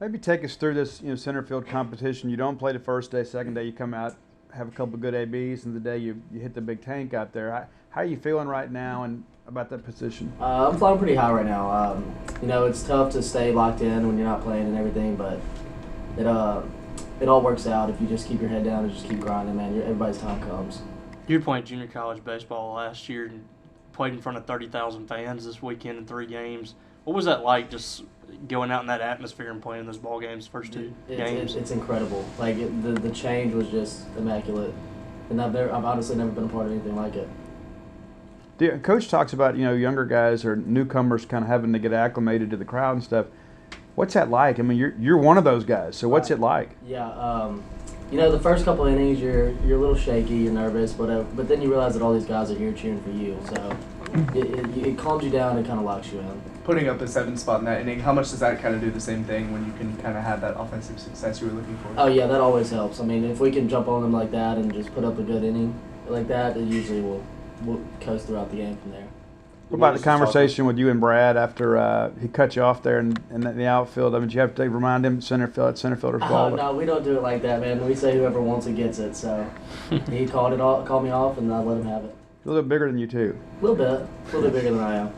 Maybe take us through this, center field competition. You don't play the first day, second day you come out, have a couple of good ABs, and the day you hit the big tank out there. How are you feeling right now and about that position? I'm flying pretty high right now. It's tough to stay locked in when you're not playing and everything, but it all works out if you just keep your head down and just keep grinding, man. Everybody's time comes. You were playing junior college baseball last year and played in front of 30,000 fans this weekend in 3 games. What was that like, just going out in that atmosphere and playing those ball games, first 2 games? It's incredible. Like the change was just immaculate, and I've honestly never been a part of anything like it. Coach talks about younger guys or newcomers kind of having to get acclimated to the crowd and stuff. What's that like? I mean, you're one of those guys. So what's it like? Yeah, the first couple innings you're a little shaky, you're nervous, but then you realize that all these guys are here cheering for you. So it calms you down and kind of locks you in. Putting up a 7 spot in that inning, how much does that kind of do the same thing when you can kind of have that offensive success you were looking for? Oh yeah, that always helps. I mean, if we can jump on them like that and just put up a good inning like that, it usually will coast throughout the game from there. What about the conversation with you and Brad after he cut you off there in the outfield? I mean, did you have to remind him center fielder's ball? Oh, no, we don't do it like that, man. We say whoever wants it gets it. So he called me off, and I let him have it. A little bit bigger than you too. A little bit bigger than I am.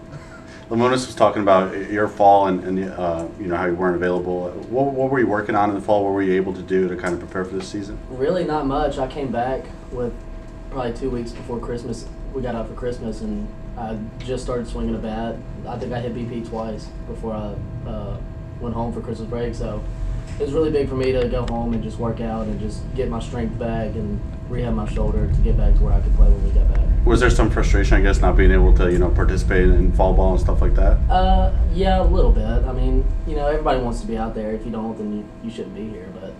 Lamonis was talking about your fall and how you weren't available. What were you working on in the fall? What were you able to do to kind of prepare for this season? Really not much. I came back with probably 2 weeks before Christmas. We got out for Christmas, and I just started swinging a bat. I think I hit BP twice before I went home for Christmas break. So it was really big for me to go home and just work out and just get my strength back and rehab my shoulder to get back to where I could play when we got back. Was there some frustration, I guess, not being able to participate in fall ball and stuff like that? Yeah, a little bit. I mean, everybody wants to be out there. If you don't, then you shouldn't be here. But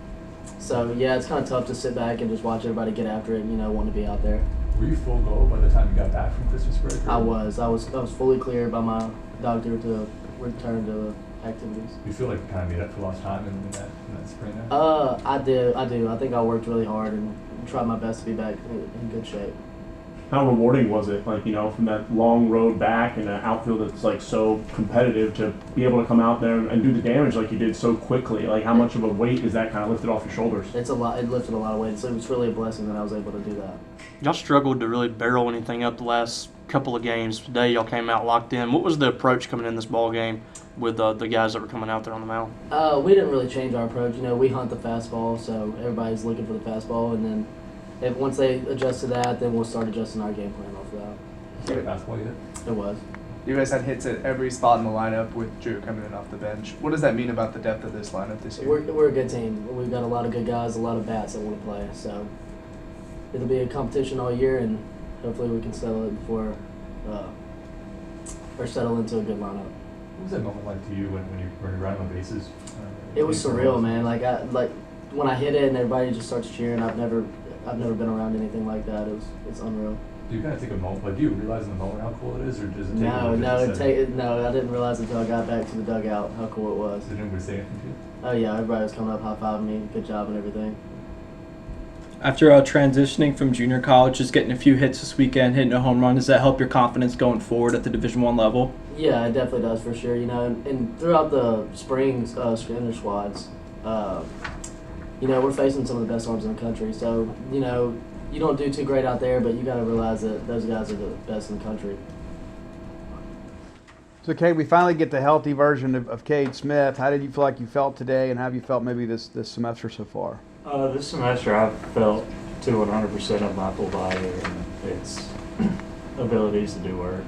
so yeah, it's kind of tough to sit back and just watch everybody get after it. Want to be out there. Were you full go by the time you got back from Christmas break? I was fully cleared by my doctor to return to activities. You feel like you kind of made up for lost time in that spring now? I do. I think I worked really hard and tried my best to be back in good shape. How rewarding was it, from that long road back in an outfield that's so competitive to be able to come out there and do the damage like you did so quickly? How much of a weight is that kind of lifted off your shoulders? It's a lot. It lifted a lot of weight, so it was really a blessing that I was able to do that. Y'all struggled to really barrel anything up the last couple of games. Today y'all came out locked in. What was the approach coming in this ball game with the guys that were coming out there on the mound? We didn't really change our approach. We hunt the fastball, so everybody's looking for the fastball, and then once they adjust to that, then we'll start adjusting our game plan off of that. Great fastball you hit. It was. You guys had hits at every spot in the lineup with Drew coming in off the bench. What does that mean about the depth of this lineup this year? We're a good team. We've got a lot of good guys, a lot of bats that want to play. So it'll be a competition all year, and hopefully we can settle it before or settle into a good lineup. What was that moment like to you when you're running the bases? It was surreal, man. Like when I hit it and everybody just starts cheering. I've never been around anything like that. It's unreal. Do you kind of take a moment? Do you realize in the moment how cool it is, or does it take? No, I didn't realize until I got back to the dugout how cool it was. Did anybody say anything to you? Oh yeah, everybody was coming up, high-fiving me. Good job and everything. After transitioning from junior college, just getting a few hits this weekend, hitting a home run, does that help your confidence going forward at the Division I level? Yeah, it definitely does for sure. And throughout the spring inter squads, we're facing some of the best arms in the country. So you don't do too great out there, but you got to realize that those guys are the best in the country. So, Cade, we finally get the healthy version of Cade Smith. How did you feel like you felt today, and how have you felt maybe this semester so far? This semester I've felt to 100% of my full body and its abilities to do work.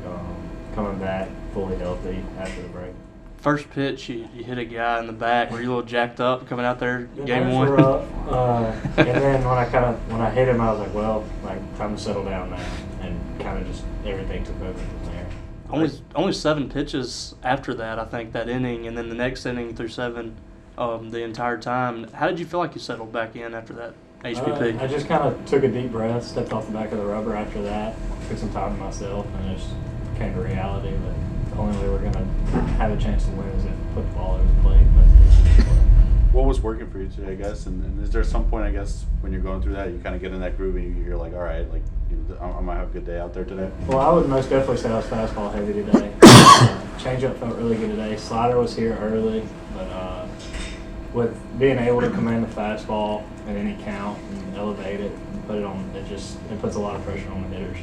Coming back fully healthy after the break. First pitch, you hit a guy in the back. Were you a little jacked up coming out there game one? And then when I hit him, I was like, time to settle down now, and kind of just everything took over from there. Only 7 pitches after that, I think, that inning, and then the next inning through 7 the entire time. How did you feel like you settled back in after that HBP? I just kind of took a deep breath, stepped off the back of the rubber after that, took some time to myself, and it just came to reality that the only way we're going to have a chance to win is if we put the ball over the plate. What was working for you today, I guess? And is there some point, I guess, when you're going through that, you kind of get in that groove and you're like, all right, I might have a good day out there today? Well, I would most definitely say I was fastball heavy today. Changeup felt really good today. Slider was here early, but with being able to command the fastball at any count and elevate it and put it on, it puts a lot of pressure on the hitters.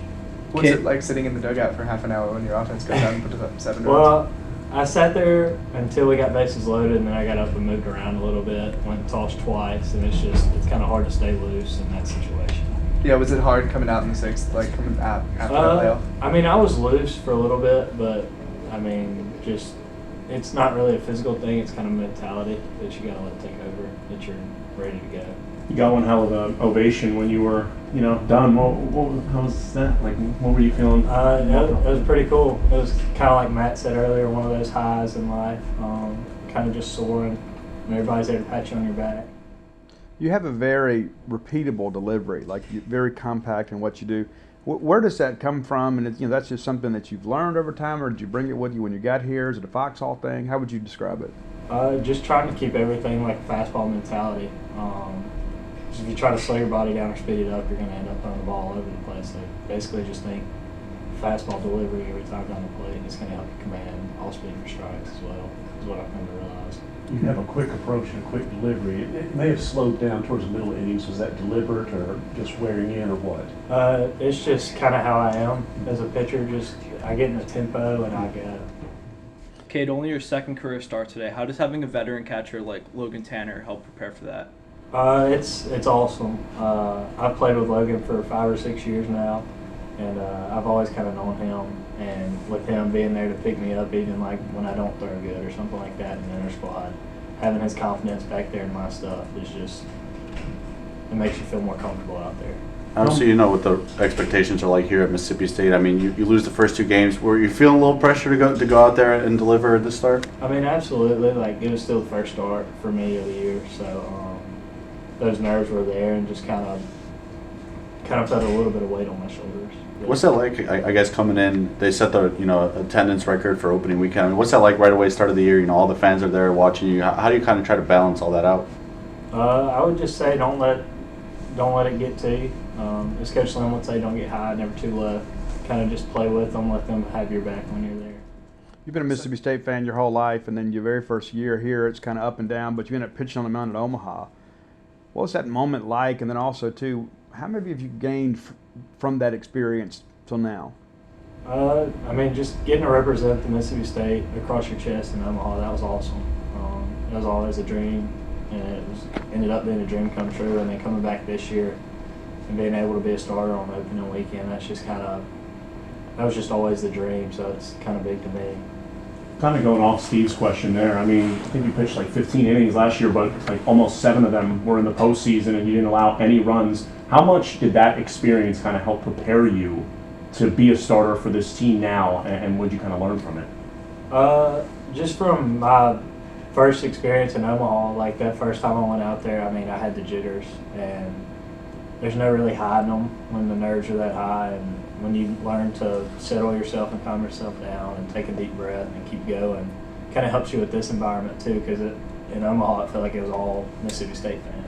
What's it like sitting in the dugout for half an hour when your offense goes out and puts up 7 runs? Well, I sat there until we got bases loaded, and then I got up and moved around a little bit, went and tossed twice, and it's kind of hard to stay loose in that situation. Yeah, was it hard coming out in the 6th, like coming out after that layoff? I mean, I was loose for a little bit, but I mean, just it's not really a physical thing. It's kind of mentality that you gotta let take over, that you're ready to go. You got one hell of an ovation when you were, done. How was that? Like, what were you feeling? It was pretty cool. It was kind of like Matt said earlier, one of those highs in life, kind of just soaring, and everybody's there to pat you on your back. You have a very repeatable delivery, like very compact in what you do. Where does that come from? And that's just something that you've learned over time, or did you bring it with you when you got here? Is it a Foxhall thing? How would you describe it? Just trying to keep everything like fastball mentality. If you try to slow your body down or speed it up, you're going to end up throwing the ball all over the place. So basically just think fastball delivery every time down the plate. It's going to help you command all speed for strikes as well, is what I've come to realize. You have a quick approach and a quick delivery. It may have slowed down towards the middle innings. Was that deliberate or just wearing in or what? It's just kind of how I am as a pitcher. Just I get in the tempo and I go. Cade, only your second career start today. How does having a veteran catcher like Logan Tanner help prepare for that? It's awesome. I've played with Logan for 5 or 6 years now, and I've always kind of known him. And with him being there to pick me up, even like when I don't throw good or something like that in the inner squad, having his confidence back there in my stuff is just, it makes you feel more comfortable out there. Obviously, what the expectations are like here at Mississippi State. I mean, you lose the first 2 games. Were you feeling a little pressure to go out there and deliver at the start? I mean, absolutely. Like, it was still the first start for me of the year, so those nerves were there and just kind of felt a little bit of weight on my shoulders. What's that like? I guess coming in, they set the attendance record for opening weekend. I mean, what's that like right away, start of the year? All the fans are there watching you. How do you kind of try to balance all that out? I would just say don't let it get to you. As Coach Slim would say, don't get high, never too low. Kind of just play with them, let them have your back when you're there. You've been a Mississippi State fan your whole life, and then your very first year here, it's kind of up and down, but you end up pitching on the mound at Omaha. What was that moment like? And then also, too, how many have you gained from that experience till now? I mean, just getting to represent the Mississippi State across your chest in Omaha, that was awesome. It was always a dream, and it ended up being a dream come true. And then coming back this year and being able to be a starter on opening weekend, that was just always the dream, so it's kind of big to me. Kind of going off Steve's question there. I mean, I think you pitched like 15 innings last year, but like almost 7 of them were in the postseason, and you didn't allow any runs. How much did that experience kind of help prepare you to be a starter for this team now, and what did you kind of learn from it? Just from my first experience in Omaha, like that first time I went out there, I mean, I had the jitters, and there's no really hiding them when the nerves are that high, and when you learn to settle yourself and calm yourself down and take a deep breath and keep going, kind of helps you with this environment too, because in Omaha it felt like it was all Mississippi State fans.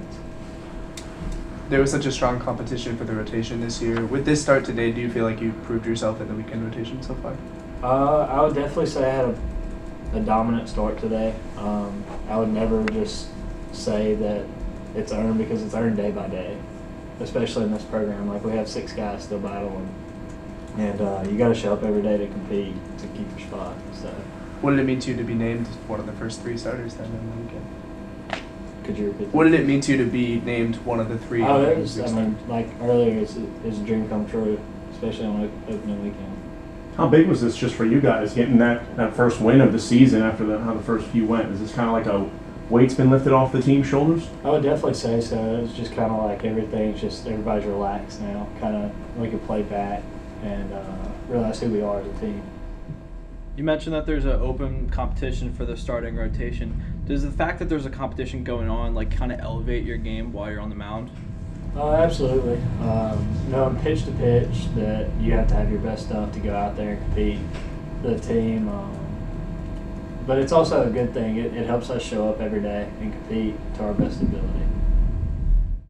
There was such a strong competition for the rotation this year. With this start today, do you feel like you've proved yourself in the weekend rotation so far? I would definitely say I had a dominant start today. I would never just say that it's earned, because it's earned day by day, especially in this program. Like, we have 6 guys still battling, and you got to show up every day to compete to keep your spot. So, what did it mean to you to be named one of the first 3 starters then in the weekend? Could you repeat that? What did it mean to you to be named one of the 3? Like earlier, it's a dream come true, especially on opening weekend. How big was this just for you guys, getting that first win of the season after how the first few went? Is this kind of like a weight's been lifted off the team's shoulders? I would definitely say so. It's just kind of like everybody's relaxed now. Kind of we can play back and realize who we are as a team. You mentioned that there's an open competition for the starting rotation. Does the fact that there's a competition going on kind of elevate your game while you're on the mound? Absolutely. Knowing pitch to pitch that you have to have your best stuff to go out there and compete for the team. But it's also a good thing. It helps us show up every day and compete to our best ability.